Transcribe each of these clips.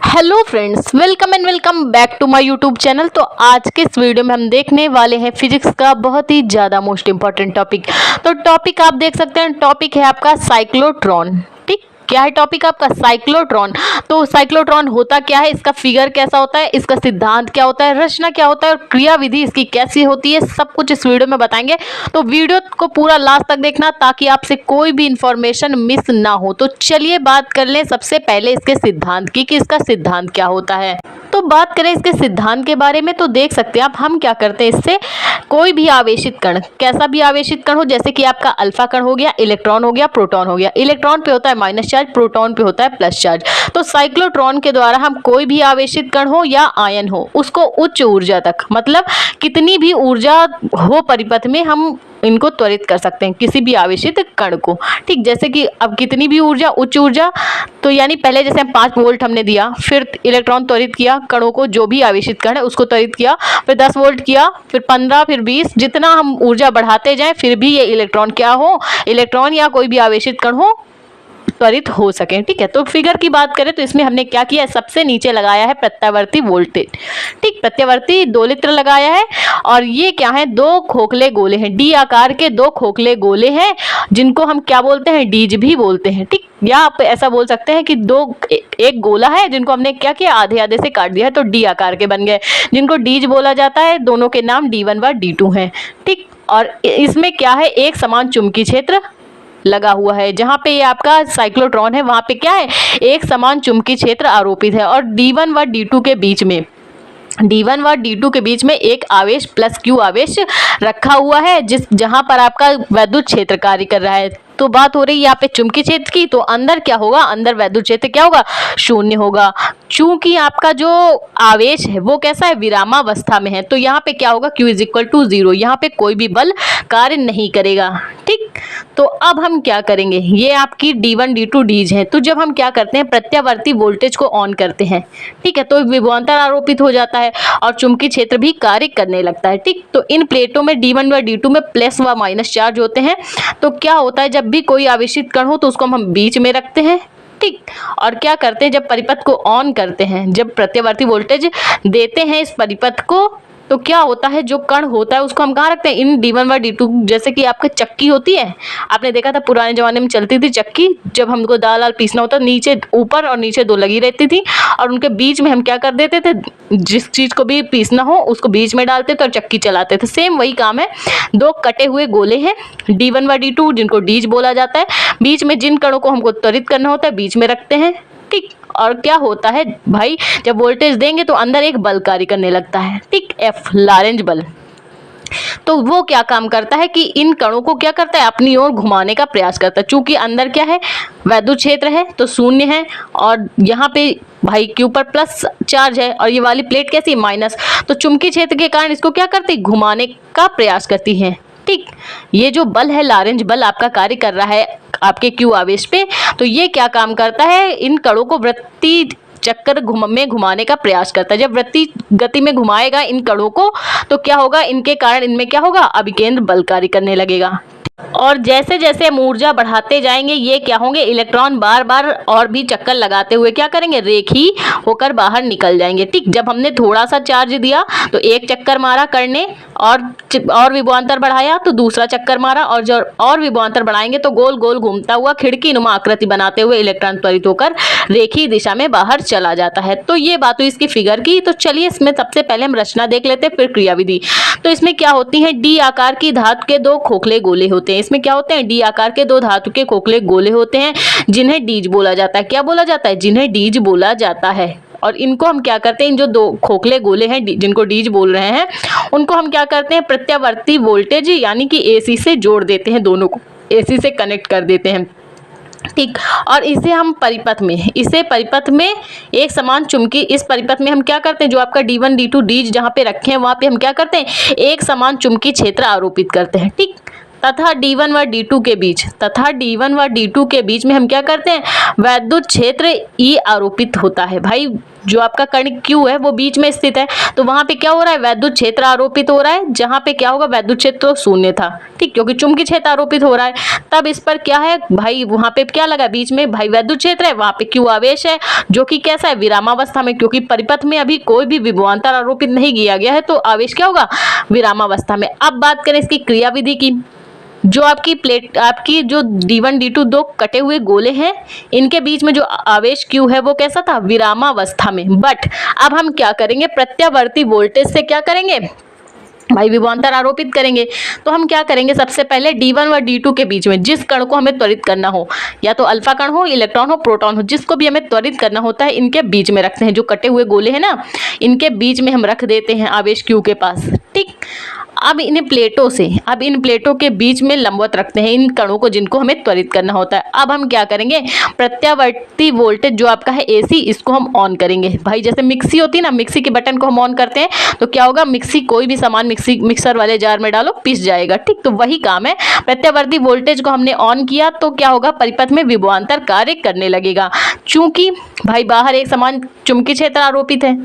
Hello friends, welcome and welcome back to my YouTube channel. तो आज के इस वीडियो में हम देखने वाले हैं फिजिक्स का बहुत ही ज़्यादा मोस्ट इंपॉर्टेंट टॉपिक। तो टॉपिक आप देख सकते हैं, टॉपिक है आपका साइक्लोट्रॉन। ठीक, क्या है टॉपिक आपका? साइक्लोट्रॉन। तो साइक्लोट्रॉन होता क्या है, इसका फिगर कैसा होता है, इसका सिद्धांत क्या होता है, रचना क्या होता है और क्रियाविधि इसकी कैसी होती है, सब कुछ इस वीडियो में बताएंगे। तो वीडियो को पूरा लास्ट तक देखना ताकि आपसे कोई भी इंफॉर्मेशन मिस ना हो। तो चलिए बात कर लें सबसे पहले इसके सिद्धांत की कि इसका सिद्धांत क्या होता है। तो बात करें इसके सिद्धांत के बारे में तो देख सकते हैं आप, हम क्या करते हैं इससे, कोई भी आवेशित कण, कैसा भी आवेशित कण हो, जैसे कि आपका अल्फा कण हो गया, इलेक्ट्रॉन हो गया, प्रोटॉन हो गया। इलेक्ट्रॉन पे होता है माइनस चार्ज, प्रोटॉन पे होता है प्लस चार्ज। तो साइक्लोट्रॉन के द्वारा हम कोई भी आवेशित कण हो या आयन हो उसको उच्च ऊर्जा तक, मतलब कितनी भी ऊर्जा हो परिपथ में, हम इनको त्वरित कर सकते हैं किसी भी आवेशित कण को। ठीक, जैसे कि अब कितनी भी ऊर्जा, उच्च ऊर्जा, तो यानी पहले जैसे हम 5 वोल्ट हमने दिया, फिर इलेक्ट्रॉन त्वरित किया, कणों को, जो भी आवेशित कण है उसको त्वरित किया, फिर 10 वोल्ट किया, फिर 15, फिर 20, जितना हम ऊर्जा बढ़ाते जाएं फिर भी ये इलेक्ट्रॉन क्या हो, इलेक्ट्रॉन या कोई भी आवेशित कण हो, त्वरित हो सके। ठीक है, तो फिगर की बात करें तो इसमें हमने क्या किया है, सबसे नीचे लगाया है प्रत्यावर्ती वोल्टेज। ठीक, प्रत्यावर्ती दोलित्र लगाया है और ये क्या है, दो खोखले गोले हैं, डी आकार के दो खोखले गोले हैं जिनको हम क्या बोलते हैं, डीज भी बोलते हैं। ठीक, या आप ऐसा बोल सकते हैं कि एक गोला है जिनको हमने क्या किया, आधे आधे से काट दिया है तो डी आकार के बन गए, जिनको डीज बोला जाता है। दोनों के नाम D1 व D2 हैं। ठीक, और इसमें क्या है, एक समान चुंबकीय क्षेत्र लगा हुआ है। जहां पे ये आपका साइक्लोट्रॉन है वहां पे क्या है, एक समान चुंबकीय क्षेत्र आरोपित है और D1 व D2 के बीच में, D1 व D2 के बीच में एक आवेश प्लस Q आवेश रखा हुआ है, जहां पर आपका वैद्युत क्षेत्र कार्य कर रहा है। तो बात हो रही है यहाँ पे चुंबकीय क्षेत्र की, तो अंदर क्या होगा, अंदर वैद्युत क्षेत्र क्या होगा, शून्य होगा। चूंकि आपका जो आवेश है वो कैसा है, विरामावस्था में है, तो यहाँ पे क्या होगा, Q = 0, यहाँ पे कोई भी बल कार्य नहीं करेगा। ठीक, तो अब हम क्या करेंगे, ये आपकी D1 D2 डीज है, तो जब हम क्या करते हैं, प्रत्यावर्ती वोल्टेज को ऑन करते हैं, ठीक है, तो विभवांतर आरोपित हो जाता है और चुंबकीय क्षेत्र भी कार्य करने लगता है। ठीक, तो इन प्लेटों में D1 व D2 में प्लस व माइनस चार्ज होते हैं। तो क्या होता है, जब भी कोई आवेशित कण हो तो उसको हम बीच में रखते हैं। ठीक, और क्या करते हैं, जब परिपथ को ऑन करते हैं, जब प्रत्यावर्ती वोल्टेज देते हैं इस परिपथ को, तो क्या होता है, जो कण होता है उसको हम कहाँ रखते हैं, इन D1 व D2, जैसे कि आपके चक्की होती है, आपने देखा था पुराने जमाने में चलती थी चक्की, जब हमको दाल पीसना होता, नीचे ऊपर और नीचे दो लगी रहती थी और उनके बीच में हम क्या कर देते थे, जिस चीज को भी पीसना हो उसको बीच में डालते थे और चक्की चलाते थे। सेम वही काम है, दो कटे हुए गोले हैं D1 व D2 जिनको डीज बोला जाता है, बीच में जिन कणों को हमको त्वरित करना होता है बीच में रखते हैं। ठीक, और क्या होता है भाई, जब वोल्टेज देंगे तो अंदर एक बल कार्य करने लगता है। ठीक, F लारेंज बल। तो वो क्या काम करता है कि इन कणों को क्या करता है, अपनी ओर घुमाने का प्रयास करता है। चूंकि अंदर क्या है, वैद्युत क्षेत्र है तो शून्य है और यहाँ पे भाई Q पर प्लस चार्ज है और ये वाली प्लेट कैसी है, माइनस, तो चुंबकीय क्षेत्र के कारण इसको क्या करती है, घुमाने का प्रयास करती है। ठीक, ये जो बल है, लारेंज बल, आपका कार्य कर रहा है आपके Q आवेश पे, तो ये क्या काम करता है, इन कणों को वृत्तीय चक्कर में घुमाने का प्रयास करता है। जब वृत्तीय गति में घुमाएगा इन कणों को तो क्या होगा, इनके कारण इनमें क्या होगा, अभिकेंद्र बल कार्य करने लगेगा। और जैसे जैसे हम ऊर्जा बढ़ाते जाएंगे ये क्या होंगे, इलेक्ट्रॉन बार बार और भी चक्कर लगाते हुए क्या करेंगे, रेखी होकर बाहर निकल जाएंगे। ठीक, जब हमने थोड़ा सा चार्ज दिया तो एक चक्कर मारा करने और विभवांतर बढ़ाया तो दूसरा चक्कर मारा, और जो और विभवांतर बढ़ाएंगे तो गोल गोल घूमता हुआ खिड़की नुमा आकृति बनाते हुए इलेक्ट्रॉन त्वरित होकर रेखीय दिशा में बाहर चला जाता है। तो ये बात हुई इसकी फिगर की। तो चलिए इसमें सबसे पहले हम रचना देख लेते हैं, फिर क्रियाविधि। तो इसमें क्या होती है, डी आकार की धातु के दो खोखले गोले होते हैं। इसमें क्या होते हैं, डी आकार के दो धातु के खोखले गोले होते हैं जिन्हें डीज बोला जाता है। क्या बोला जाता है, जिन्हें डीज बोला जाता है। और इनको हम क्या करते हैं, इन जो दो खोखले गोले हैं जिनको डीज बोल रहे हैं, उनको हम क्या करते हैं, प्रत्यावर्ती वोल्टेज यानी कि AC से जोड़ देते हैं, दोनों को AC से कनेक्ट कर देते हैं। ठीक, और इसे हम परिपथ में एक समान चुंबकीय, इस परिपथ में हम क्या करते हैं, जो आपका D1 D2 डीज जहाँ पे रखे हैं वहाँ पे हम क्या करते हैं, एक समान चुंबकीय क्षेत्र आरोपित करते हैं। ठीक, तथा D1 व D2 के बीच में हम क्या करते हैं, वैद्युत क्षेत्र E आरोपित होता है। भाई जो आपका कण Q है वो बीच में स्थित है, तो वहां पे क्या हो रहा है, वैद्युत क्षेत्र आरोपित हो रहा है, जहां पे क्या होगा, वैद्युत क्षेत्र तो शून्य था, ठीक, क्योंकि चुंबकीय क्षेत्र आरोपित हो रहा है। तब इस पर क्या है भाई, वहां पे क्या लगा, बीच में भाई वैद्युत क्षेत्र है, वहां पे Q आवेश है, जो कि कैसा है, विरामावस्था में, क्योंकि परिपथ में अभी कोई भी विभवांतर आरोपित नहीं किया गया है, तो आवेश क्या होगा, विरामावस्था में। अब बात करें इसकी क्रियाविधि की। जो आपकी प्लेट, आपकी जो D1 D2 दो कटे हुए गोले हैं, इनके बीच में जो आवेश Q है वो कैसा था, विरामावस्था में। बट अब हम क्या करेंगे, प्रत्यावर्ती वोल्टेज से क्या करेंगे भाई, विभवांतर आरोपित करेंगे। तो हम क्या करेंगे, सबसे पहले D1 व D2 के बीच में जिस कण को हमें त्वरित करना हो, या तो अल्फा कण हो, इलेक्ट्रॉन हो, प्रोटॉन हो, जिसको भी हमें त्वरित करना होता है, इनके बीच में रखते हैं। जो कटे हुए गोले हैं ना, इनके बीच में हम रख देते हैं आवेश Q के पास, ठीक। अब इन प्लेटों के बीच में लंबवत रखते हैं इन कणों को, जिनको हमें त्वरित करना होता है। अब हम क्या करेंगे, प्रत्यावर्ती वोल्टेज जो आपका है AC, इसको हम ऑन करेंगे। भाई जैसे मिक्सी होती है ना, मिक्सी के बटन को हम ऑन करते हैं तो क्या होगा, मिक्सी, कोई भी सामान मिक्सर वाले जार में डालो, पिस जाएगा, ठीक। तो वही काम है, प्रत्यावर्ती वोल्टेज को हमने ऑन किया तो क्या होगा, परिपथ में विभवांतर कार्य करने लगेगा। चूंकि भाई बाहर एक समान चुंबकीय क्षेत्र आरोपित है,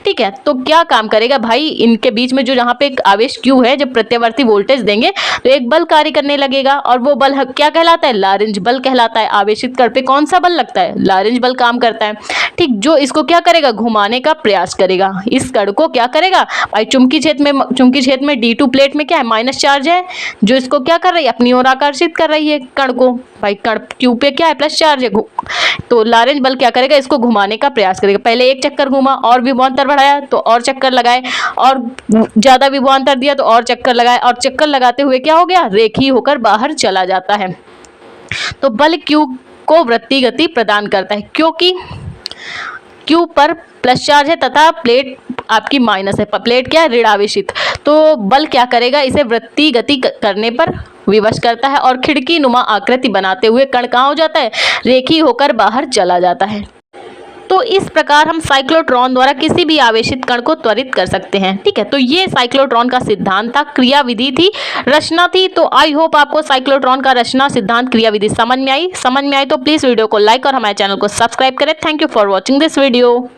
ठीक है, तो क्या काम करेगा भाई, इनके बीच में जो जहाँ पे एक आवेश Q है, जब प्रत्यावर्ती वोल्टेज देंगे तो एक बल कार्य करने लगेगा, और वो बल क्या कहलाता है, लारेंज बल कहलाता है। आवेशित कण पे कौन सा बल लगता है, लारेंज बल काम करता है, ठीक। जो इसको क्या करेगा, घुमाने का प्रयास करेगा, इस कण को क्या करेगा भाई, चुंबकीय क्षेत्र में D2 प्लेट में क्या है, माइनस चार्ज है, जो इसको क्या कर रही है, अपनी ओर आकर्षित कर रही है कण को। भाई कण Q पे क्या है, प्लस चार्ज है, तो लारेंज बल क्या करेगा, इसको घुमाने का प्रयास करेगा। पहले एक चक्कर घुमा, और विभवांतर बढ़ाया तो और चक्कर लगाए, और ज्यादा विभवांतर दिया तो और चक्कर लगाए, और चक्कर लगाते हुए क्या हो गया, रेखीय होकर बाहर चला जाता है। तो बल Q को वृत्तीय गति प्रदान करता है, क्योंकि Q पर प्लस चार्ज है तथा प्लेट आपकी माइनस है, प्लेट क्या है, ऋण आवेशित। तो बल क्या करेगा, इसे वृत्तीय गति करने पर विवश करता है, और खिड़की नुमा आकृति बनाते हुए कण कहाँ हो जाता है, रेखीय होकर बाहर चला जाता है। तो इस प्रकार हम साइक्लोट्रॉन द्वारा किसी भी आवेशित कण को त्वरित कर सकते हैं, ठीक है। तो ये साइक्लोट्रॉन का सिद्धांत था, क्रियाविधि थी, रचना थी। तो आई होप आपको साइक्लोट्रॉन का रचना, सिद्धांत, क्रियाविधि समझ में आई तो प्लीज वीडियो को लाइक और हमारे चैनल को सब्सक्राइब करें। Thank you for watching this video.